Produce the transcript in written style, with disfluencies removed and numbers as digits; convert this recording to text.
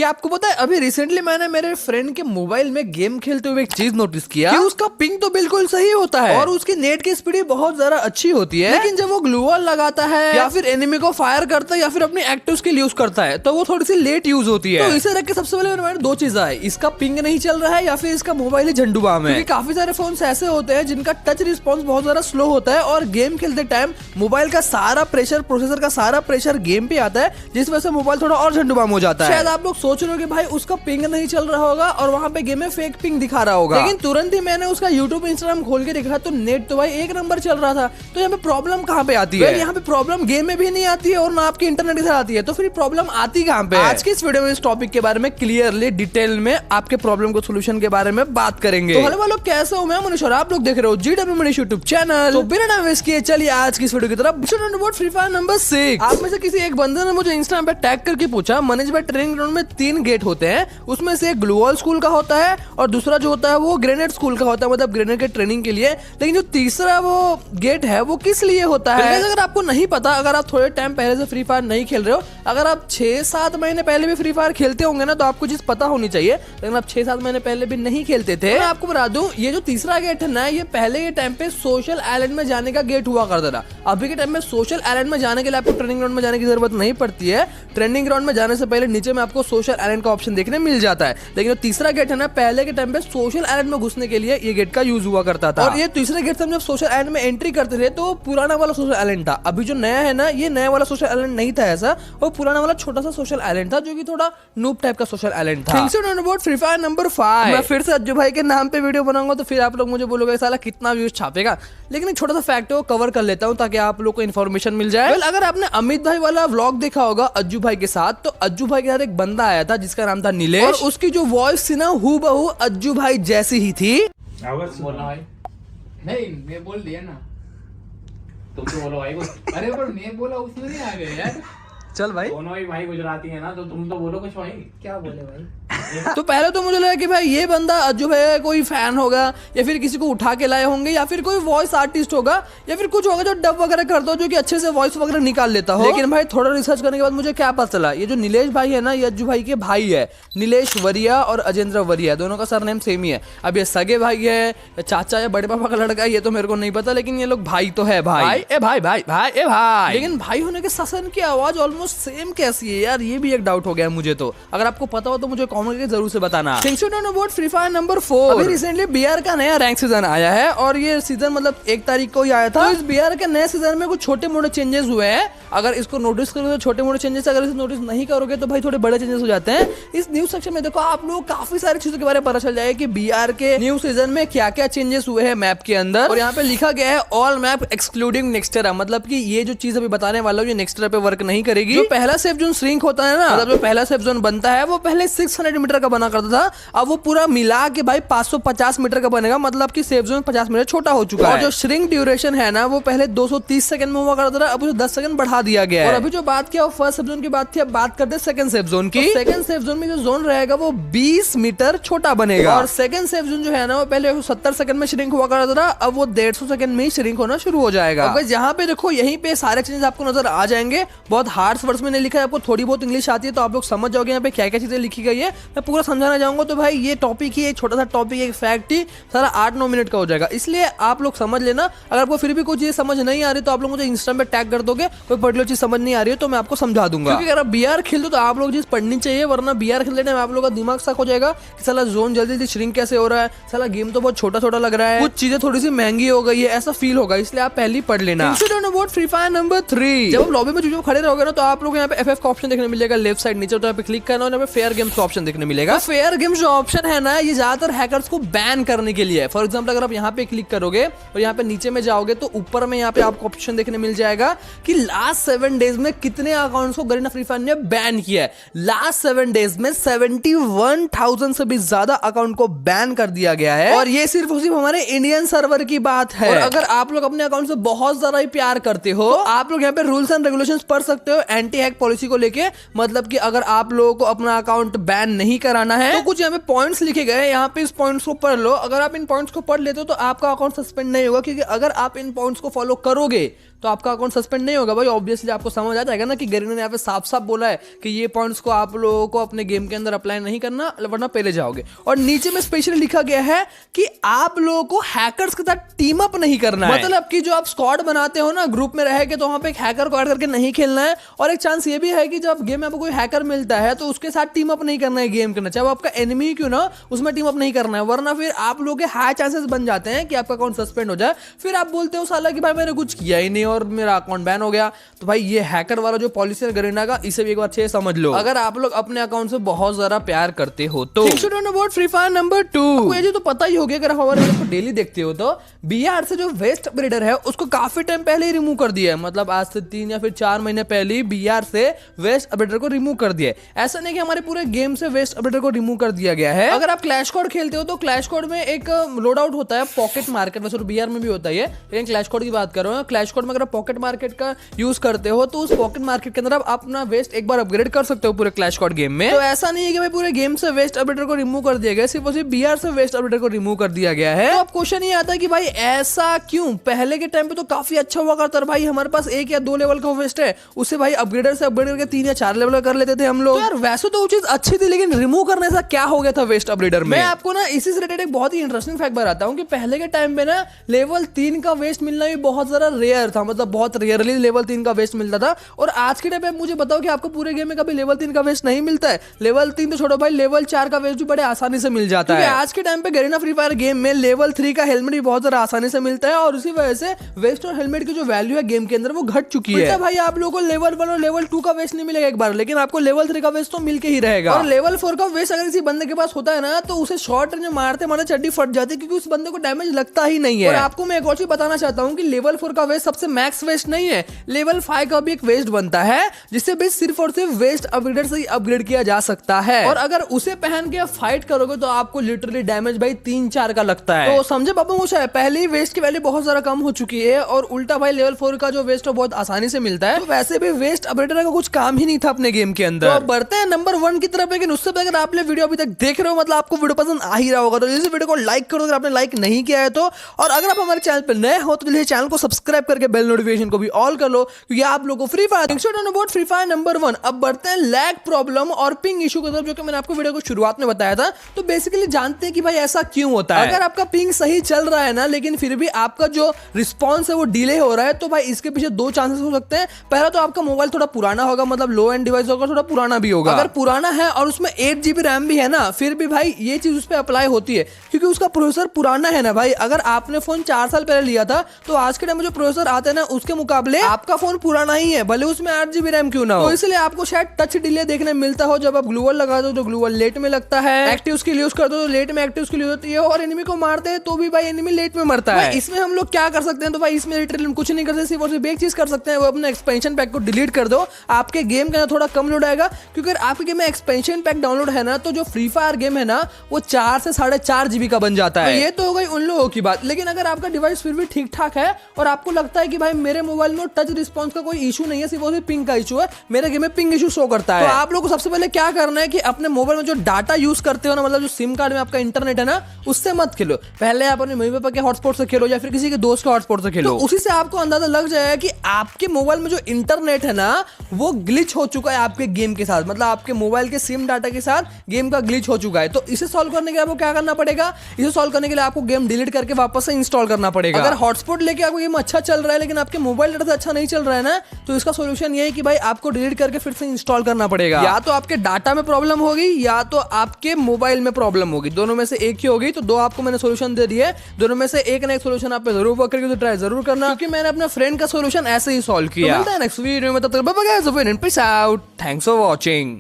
क्या आपको पता है अभी रिसेंटली मैंने मेरे फ्रेंड के मोबाइल में गेम खेलते हुए एक चीज नोटिस किया कि उसका पिंग तो बिल्कुल सही होता है और उसकी नेट की स्पीड बहुत ज्यादा अच्छी होती है, लेकिन जब वो ग्लू वॉल लगाता है या फिर एनिमी को फायर करता है या फिर अपने एक्टिव स्किल यूज करता है तो वो थोड़ी सी लेट यूज होती है। तो इसे रख के सबसे पहले मेरे माइंड दो चीज आए, इसका पिंग नहीं चल रहा है या फिर इसका मोबाइल ही झंडू बाम है। क्योंकि काफी सारे फोन ऐसे होते हैं जिनका टच रिस्पॉन्स बहुत ज्यादा स्लो होता है और गेम खेलते टाइम मोबाइल का सारा प्रेशर, प्रोसेसर का सारा प्रेशर गेम पे आता है, जिस वजह से मोबाइल थोड़ा और झंडू बाम हो जाता है। शायद आप लोग सोच रहे हो कि भाई उसका पिंग नहीं चल रहा होगा और वहाँ पे गेम में फेक पिंग दिखा रहा होगा, लेकिन तुरंत ही मैंने उसका यूट्यूब इंस्टाग्राम खोल के देखा तो नेट तो भाई एक नंबर चल रहा था। तो यहाँ पे प्रॉब्लम कहाँ पे आती है? यहाँ पे प्रॉब्लम गेम में भी नहीं आती है और ना आपकी इंटरनेट के साथ आती है, तो फिर प्रॉब्लम आती कहाँ पे? आज की इस वीडियो में इस टॉपिक के बारे में क्लियरली डिटेल में आपके प्रॉब्लम को सोल्यूशन के बारे में बात करेंगे। तो हेलो वालों, कैसे हो? मैं मनीष और आप लोग देख रहे हो GW मनीष यूट्यूब चैनल। तो बिना टाइम वेस्ट किए चलिए आज की इस वीडियो की तरफ। Free fire number 6। आप में से किसी एक बंदे ने मुझे इंस्टाग्राम पे टैग करके पूछा, मनीष भाई ट्रेनिंग ग्राउंड में 3 गेट होते हैं, उसमें से एक ग्लू वॉल स्कूल का होता है और दूसरा जो होता है वो ग्रेनेड स्कूल का होता है, मतलब ग्रेनेड के ट्रेनिंग के लिए, लेकिन जो तीसरा वो गेट है वो किस लिए होता है? अगर आपको नहीं पता, अगर आप थोड़े टाइम पहले से फ्री फायर नहीं खेल रहे हो, अगर आप 6-7 महीने पहले भी फ्री फायर खेलते होंगे ना तो आपको चीज पता होनी चाहिए, लेकिन आप 6-7 महीने पहले भी नहीं खेलते थे। मैं आपको बता दूं, ये जो तीसरा गेट है ना, ये पहले के टाइम पे सोशल आइलैंड में जाने का गेट हुआ करता था। अभी के टाइम में सोशल आइलैंड में जाने के लिए आपको ट्रेनिंग ग्राउंड में जाने की जरूरत नहीं पड़ती है। ट्रेनिंग ग्राउंड में जाने से पहले नीचे में आपको सोशल आइलैंड का ऑप्शन देखने मिल जाता है, लेकिन जो तीसरा गेट है ना, पहले के टाइम पे सोशल आइलैंड में घुसने के लिए ये गेट का यूज हुआ करता था। और ये तीसरे गेट से हम जब सोशल आइलैंड में एंट्री करते थे तो पुराना वाला सोशल आइलैंड था। अभी जो नया है ना, ये नया वाला सोशल आइलैंड नहीं था ऐसा, वो पुराना वाला छोटा सा सोशल आइलैंड था जो कि थोड़ा नूब टाइप का सोशल आइलैंड था। Free fire number 5। मैं फिर से अज्जू भाई के नाम पे वीडियो बनाऊंगा तो फिर आप लोग मुझे बोलोगे साला कितना व्यूज छापेगा, लेकिन एक छोटा सा फैक्ट है वो कवर कर लेता हूँ ताकि आप लोग को इन्फॉर्मेशन मिल जाए। अगर आपने अमित भाई वाला व्लॉग देखा होगा अज्जू भाई के साथ, तो अज्जू भाई के साथ एक बंदा आया था जिसका नाम था नीलेश, और उसकी जो वॉइस थी ना हूबहू अज्जू भाई जैसी ही थी। बोलना भाई। नहीं, मैं बोल दिया ना, तुम तो बोलो भाई। अरे पर मैं बोला उसमें नहीं आ गए यार। चल भाई, दोनों ही भाई गुजराती है ना, तो तुम तो बोलो कुछ भाई। क्या बोले भाई? तो पहले तो मुझे लगा कि भाई ये बंदा अज्जू भाई का कोई फैन होगा या फिर किसी को उठा के लाए होंगे या फिर कोई वॉइस आर्टिस्ट होगा या फिर कुछ होगा जो डब वगैरह करता हो, जो कि अच्छे से वॉइस वगैरह निकाल लेता हो। लेकिन भाई थोड़ा रिसर्च करने के बाद मुझे क्या पता चला, ये जो नीलेश भाई है ना, ये अज्जू भाई के भाई है। नीलेश वरिया और अजेंद्र वरिया, दोनों का सरनेम सेम ही है। अब ये सगे भाई है या चाचा या बड़े पापा का लड़का है ये तो मेरे को नहीं पता, लेकिन ये लोग भाई तो है। भाई ए भाई भाई भाई ए भाई, लेकिन भाई होने के ससन की आवाज ऑलमोस्ट सेम कैसी है यार, ये भी एक डाउट हो गया मुझे। तो अगर आपको पता हो तो मुझे कमेंट करके जरूर से बताना। Free fire number 4। अभी रिसेंटली BR का नया रैंक सीजन आया है और ये सीजन मतलब 1 तारीख को ही आया था। तो इस BR के नए सीजन में कुछ छोटे मोटे चेंजेस हुए हैं। अगर इसको नोटिस करोगे तो छोटे मोटे चेंजेस, अगर इसे नोटिस नहीं करोगे तो भाई थोड़े बड़े चेंजेस हो जाते हैं। इस न्यूज सेक्शन में देखो आप लोग काफी सारी चीजों के बारे में पता चल जाएगा कि BR के न्यू सीजन में क्या क्या चेंजेस हुए हैं मैप के अंदर। और यहाँ पे लिखा गया है ऑल मैप एक्सक्लूडिंग नेक्स्टेरा, मतलब कि ये जो चीज अभी बताने वाला हूँ ये नेक्स्टेरा पे वर्क नहीं करेगी। जो पहला सेफ जोन श्रिंक होता है ना, मतलब जो पहला सेफ जोन बनता है वो पहले 600 मीटर का बना करता था, अब वो पूरा मिला के भाई 550 मीटर का बनेगा, मतलब कि सेफ जोन 50 मीटर छोटा हो चुका है। और जो श्रिंक ड्यूरेशन है ना, वो पहले 230 सेकंड में हुआ करता था, अब उसे 10 सेकंड बढ़ा दिया गया है। और अभी जो बात किया वो फर्स्ट सेफ जोन की बात थी, अब बात करते हैं सेकंड सेफ जोन की। सेकंड सेफ जोन में जो जोन रहेगा वो 20 मीटर छोटा बनेगा। और सेकंड सेफ जोन जो है ना, वो पहले 170 सेकंड में श्रिंक हुआ करता था, अब वो 150 सेकंड में ही श्रिंक होना शुरू हो जाएगा। यहाँ पे देखो, यहीं पे सारे चीजें आपको नजर आ जाएंगे। बहुत हार्ड वर्ड्स में नहीं लिखा है, आपको थोड़ी बहुत इंग्लिश आती है तो आप लोग समझ जाओगे यहाँ पे क्या क्या चीजें लिखी गई है। मैं पूरा समझाना चाहूंगा तो भाई ये टॉपिक ही, एक छोटा सा टॉपिक, एक फैक्ट ही सारा 8-9 मिनट का हो जाएगा, इसलिए आप लोग समझ लेना। अगर आपको फिर भी कोई चीज समझ नहीं आ रही तो आप लोग मुझे इंस्टाग्राम पे टैग कर दोगे, कोई पर्टिकुलर चीज समझ नहीं आ रही है तो मैं आपको समझा दूंगा। क्योंकि अगर आप BR खेल दो तो आप लोग चीज पढ़नी चाहिए, वरना BR खेलने में आप लोग का दिमाग सक हो जाएगा कि साला जोन जल्दी जल्दी श्रिंक कैसे हो रहा है, साला गेम तो बहुत छोटा छोटा लग रहा है, कुछ चीजें थोड़ी सी महंगी हो गई है, ऐसा फील होगा, इसलिए आप पहले ही पढ़ लेना। Free fire number 3। जब आप लॉबी में जो खड़े रहोगे ना तो आप लोग यहाँ पे FF का ऑप्शन देखने मिलेगा लेफ्ट साइड नीचे, तो यहाँ पे क्लिक करना और यहाँ पे फेयर गेम्स का ऑप्शन देखने मिलेगा। फेयर गेम्स जो ऑप्शन है ना, ये ज्यादातर हैकर्स को बैन करने के लिए है। फॉर एग्जांपल अगर आप यहाँ पे क्लिक करोगे और यहाँ पे नीचे में जाओगे तो ऊपर में यहाँ पे आपको ऑप्शन देखने मिल जाएगा कि लास्ट 7 डेज में कितने अकाउंट्स को गरीना फ्री फायर ने बैन किया है। लास्ट 7 डेज में 71,000 से भी ज्यादा अकाउंट को बैन कर दिया गया है, और ये सिर्फ हमारे इंडियन सर्वर की बात है। और अगर आप लोग अपने अकाउंट से बहुत ज्यादा ही प्यार करते हो तो आप लोग यहाँ पे रूल्स एंड रेगुलेशंस पढ़ सकते हो एंटी हैक पॉलिसी को लेके। मतलब कि अगर आप लोगों को अपना अकाउंट बैन नहीं कराना है तो कुछ यहाँ पे पॉइंट्स लिखे गए हैं, यहाँ पे इस पॉइंट्स को पढ़ लो। अगर आप इन पॉइंट्स को पढ़ लेते हो तो आपका अकाउंट सस्पेंड नहीं होगा, क्योंकि अगर आप इन पॉइंट्स को फॉलो करोगे तो आपका अकाउंट सस्पेंड नहीं होगा भाई। ऑब्वियसली आपको समझ आ जाएगा ना कि गरीना ने यहाँ पे साफ साफ बोला है कि ये पॉइंट्स को आप लोगों को अपने गेम के अंदर अप्लाई नहीं करना, वरना पहले जाओगे। और नीचे में स्पेशली लिखा गया है कि आप लोगों को हैकर्स के साथ टीम अप नहीं करना है। मतलब कि जो आप स्क्वाड बनाते हो ना ग्रुप में रह के, तो वहां पे एक हैकर को ऐड करके नहीं खेलना है। और एक चांस ये भी है कि जब गेम में आपको कोई हैकर मिलता है तो उसके साथ टीम अप नहीं करना है गेम के अंदर, चाहे वो आपका एनिमी क्यों ना, उसमें टीम अप नहीं करना है, वरना फिर आप लोगों के हाई चांसेस बन जाते हैं कि आपका अकाउंट सस्पेंड हो जाए। फिर आप बोलते हो साला कि भाई मैंने कुछ किया ही नहीं और मेरा अकाउंट बैन हो गया। तो भाई ये हैकर वाला जो पॉलिसी है गरीना का, इसे भी एक बार अच्छे से समझ लो अगर आप लोग अपने अकाउंट से बहुत ज्यादा प्यार करते हो तो। फ्री फायर नंबर 2, आपको ये तो पता ही हो गया अगर हमारे वीडियो को डेली देखते हो तो, बीआर से जो वेस्ट अपग्रेडर है उसको काफी टाइम पहले ही रिमूव कर दिया है। मतलब आज से 3 या फिर 4 महीने पहले ही बीआर से वेस्ट अपग्रेडर को रिमूव कर दिया है। ऐसा नहीं कि हमारे पूरे गेम से वेस्ट अपग्रेडर को रिमूव कर दिया गया है। अगर आप क्लैश कोड खेलते हो तो क्लैश कोड में एक लोड आउट होता है पॉकेट मार्केट, वैसे तो बीआर में भी होता है, लेकिन क्लैश कोड की बात कर रहा हूं। क्लैश कोड में अगर आप पॉकेट मार्केट का यूज करते हो तो उस पॉकेट मार्केट के अंदर आप अपना वेस्ट एक बार अपग्रेड कर सकते हो पूरे क्लैश कोड गेम में। तो ऐसा नहीं है कि भाई पूरे गेम से वेस्ट अपग्रेडर को रिमूव कर दिया गया, सिर्फ और सिर्फ बीआर से वेस्ट अपग्रेडर को रिमूव कर दिया गया है। तो अब क्वेश्चन ये आता है कि भाई ऐसा क्यों? पहले के टाइम पे तो काफी अच्छा हुआ करता था भाई, हमारे पास 1 या 2 लेवल का वेस्ट है, उससे भाई अपग्रेडर से अपग्रेड करके 3 या 4 लेवल कर लेते थे हम लोग। तो यार वैसे तो वो चीज अच्छी थी, लेकिन रिमूव करने से क्या हो गया था वेस्ट अपग्रेडर में? मैं आपको ना इसी से रिलेटेड एक बहुत ही इंटरेस्टिंग फैक्ट बताता हूँ कि पहले के टाइम पे ना लेवल 3 का वेस्ट मिलना भी बहुत ज्यादा रेयर था, मतलब बहुत रेयरली लेवल 3 का वेस्ट मिलता था। और आज के टाइम पे मुझे बताओ कि आपको पूरे गेम में कभी लेवल 3 का वेस्ट नहीं मिलता है। लेवल 3 तो छोड़ो भाई, लेवल 4 का वेस्ट भी बड़े आसानी से मिल जाता है। आज के टाइम पे गरीना फ्री फायर गेम में लेवल 3 का हेलमेट भी बहुत ज्यादा आसानी से मिलता है, और उसी वजह से वेस्ट और हेलमेट की जो वैल्यू है गेम के अंदर वो घट चुकी है। भाई आप लोगों को लेवल 1 और लेवल 2 का वेस्ट नहीं मिलेगा एक बार, लेकिन आपको लेवल 3 का वेस्ट तो मिल के ही रहेगा। और लेवल 4 का वेस्ट अगर किसी बंदे के पास होता है ना तो उसे शॉर्ट रेंज में मारते मारते चड्डी फट जाती है, क्योंकि उस बंदे को डैमेज लगता ही नहीं है। और आपको मैं एक और चीज बताना चाहता हूँ कि लेवल 4 का वेस्ट सबसे मैक्स वेस्ट नहीं है, लेवल 5 का भी एक वेस्ट बनता है जिससे भी सिर्फ और सिर्फ वेस्ट अपग्रेडर से ही अपग्रेड किया जा सकता है। और अगर उसे पहन के फाइट करोगे तो आपको लिटरली डैमेज भाई 3-4 का लगता है। तो समझे बाबू मुझे है, पहले ही वेस्ट की वैल्यू बहुत ज्यादा कम हो चुकी है, और उल्टा भाई लेवल 4 का जो वेस्ट है बहुत आसानी से मिलता है। तो वैसे भी वेस्ट अपग्रेडर का कुछ काम ही नहीं था अपने गेम के अंदर। तो बढ़ते हैं नंबर 1 की तरफ, लेकिन उससे पहले अगर आपने वीडियो अभी तक देख रहे हो मतलब आपको वीडियो पसंद आ ही रहा होगा, तो इस वीडियो को लाइक करो अगर आपने लाइक नहीं किया है तो। और अगर आप हमारे चैनल पर नए हो तो जल्दी चैनल को सब्सक्राइब करके बेल नोटिफिकेशन को भी ऑल कर लो, क्योंकि आप लोगों को फ्री फायर नंबर 1। अब बढ़ते हैं लैग प्रॉब्लम और पिंग इशू की तरफ, जो कि मैंने आपको वीडियो को शुरुआत में बताया था। तो बेसिकली जानते हैं कि भाई ऐसा क्यों होता है। अगर आपका पिंग सही चल रहा है ना, लेकिन फिर भी आपका जो रिस्पॉन्स है वो डिले हो रहा है, तो भाई इसके पीछे 2 चांसेस हो सकते हैं। पहला तो आपका मोबाइल थोड़ा पुराना होगा, मतलब लो एंड डिवाइस होगा, थोड़ा पुराना भी होगा। अगर पुराना है और उसमें 8 GB रैम भी है ना, फिर भी भाई ये चीज उस पर अप्लाई होती है, क्योंकि उसका प्रोसेसर पुराना है ना भाई। अगर आपने फोन 4 साल पहले लिया था तो आज के टाइम में जो प्रोसेसर आते हैं ना उसके मुकाबले आपका फोन पुराना ही है, भले उसमें 8 GB रैम क्यों ना हो। तो इसलिए आपको शायद टच डिले देखने मिलता हो जब आप ग्लूवल लगा दो, जो ग्लूवल लेट में लगता है। एक्टिव स्किल यूज कर दो तो लेट में एक्टिव स्किल यूज होती है, और एनिमी को मारते हैं तो भी भाई एनिमी लेट में मरता है। इसमें हम लोग क्या कर सकते हैं? तो भाई इसमें लिटरली कुछ नहीं करते, सिर्फ और सिर्फ एक चीज कर सकते हैं, वो अपना एक्सपेंशन पैक को डिलीट कर दो। आपके गेम के अंदर थोड़ा कम लोड आएगा, क्योंकि अगर आपके गेम में एक्सपेंशन पैक डाउनलोड है ना तो जो फ्री फायर गेम है ना वो 4 से 4.5 GB का बन जाता है। तो ये तो हो गई उन लोगों की बात। लेकिन अगर आपका डिवाइस फिर भी ठीक ठाक है और आपको लगता है कि भाई मेरे मोबाइल में टच रिस्पॉन्स का कोई इशू नहीं है, सिर्फ और सिर्फ पिंग का इशू है, मेरे गेम में पिंग इशू शो करता है, तो आप लोगों को सबसे पहले क्या करना है कि अपने मोबाइल में जो डाटा यूज करते हो ना, मतलब जो सिम कार्ड में आपका इंटरनेट है ना, उससे मत खेलो। पहले आप अपने मम्मी पापा के हॉटस्पॉट से खेलो या फिर किसी के दोस्त के हॉटस्पॉट से खेलो, तो उसी से आपको अंदाजा लग जाएगा कि आपके मोबाइल में जो इंटरनेट है ना वो ग्लिच हो चुका है आपके गेम के साथ, मतलब आपके मोबाइल के सिम डाटा के साथ गेम का ग्लिच हो चुका है। तो इसे सॉल्व करने के लिए आपको क्या करना पड़ेगा? इसे सॉल्व करने के लिए आपको गेम डिलीट करके वापस से इंस्टॉल करना पड़ेगा। अगर हॉटस्पॉट लेके आपको गेम अच्छा चल रहा है लेकिन आपके मोबाइल डाटा से अच्छा नहीं चल रहा है ना, तो इसका सोल्यूशन ये है कि भाई आपको डिलीट करके फिर से इंस्टॉल करना पड़ेगा। या तो आपके डाटा में प्रॉब्लम होगी या तो आपके मोबाइल में प्रॉब्लम होगी, दोनों में से एक ही होगी। तो 2 आपको मैंने सोल्यूशन दे दिए, दोनों में से एक ना एक सोल्यूशन आप पे जरूर वर्क करेगी, तो ट्राई जरूर करना, क्योंकि मैंने अपने फ्रेंड का सोल्यूशन ऐसे ही सॉल्व किया। तो मिलता है नेक्स्ट वीडियो में, तब तक bye bye guys, peace out, thanks for watching.